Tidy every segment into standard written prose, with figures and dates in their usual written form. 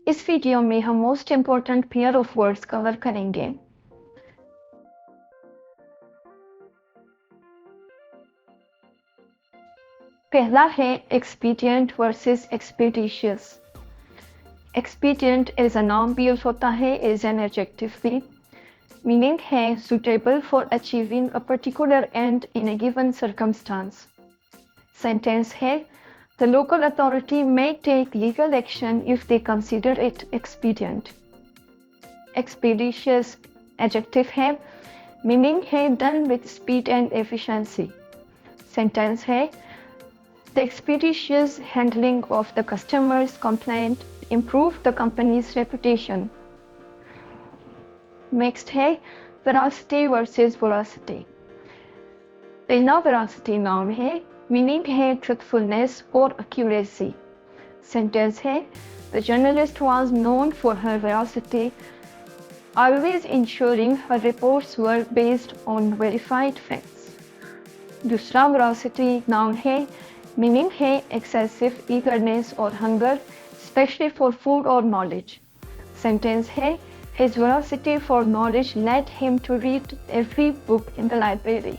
इस वीडियो में हम most important pair of words cover करेंगे। पहला है expedient versus expeditious. Expedient as a noun भी यूज होता है, एज एन एडजेक्टिव भी। मीनिंग है suitable for achieving a particular end in a given circumstance. Sentence है the local authority may take legal action if they consider it expedient. Expeditious adjective है, meaning है done with speed and efficiency. Sentence है the expeditious handling of the customer's complaint improved the company's reputation. Next है veracity versus voracity. पहला veracity noun है, meaning है truthfulness or accuracy. Sentence है the journalist was known for her veracity, always ensuring her reports were based on verified facts. दूसरा veracity noun है, meaning है excessive eagerness or hunger, especially for food or knowledge. Sentence है his voracity for knowledge led him to read every book in the library.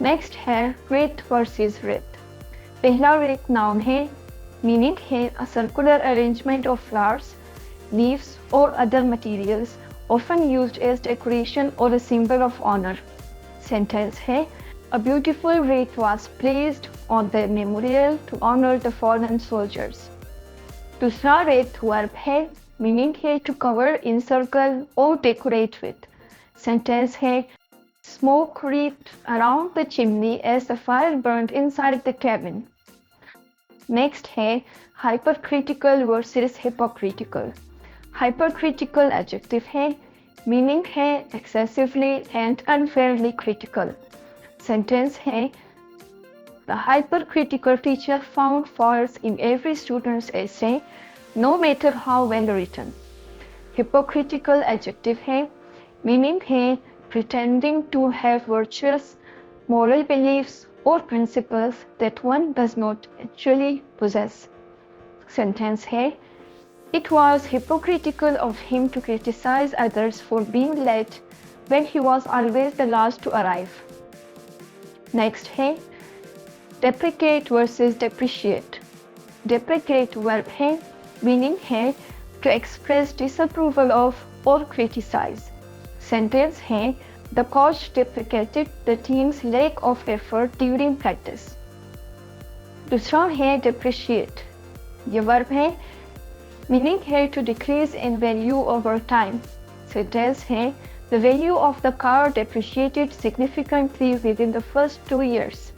Next है wreath versus wreath. पहला wreath noun है, meaning है a circular arrangement of flowers, leaves or other materials often used as decoration or a symbol of honor. Sentence है a beautiful wreath was placed on the memorial to honor the fallen soldiers. दूसरा wreath verb है, meaning है to cover, encircle or decorate with. Sentence है smoke wreathed around the chimney as the fire burned inside the cabin. Next है hypercritical versus hypocritical. Hypercritical adjective है, meaning है excessively and unfairly critical. Sentence है the hypercritical teacher found faults in every student's essay, no matter how well written. Hypocritical adjective है, meaning है pretending to have virtuous moral beliefs or principles that one does not actually possess. Sentence है it was hypocritical of him to criticize others for being late when he was always the last to arrive. Next है deprecate versus depreciate. Deprecate verb है, meaning है to express disapproval of or criticize. Sentence है the coach deprecated the team's lack of effort during practice. दूसरा है depreciate. ये verb है, meaning है to decrease in value over time. Sentence है the value of the car depreciated significantly within the first 2 years.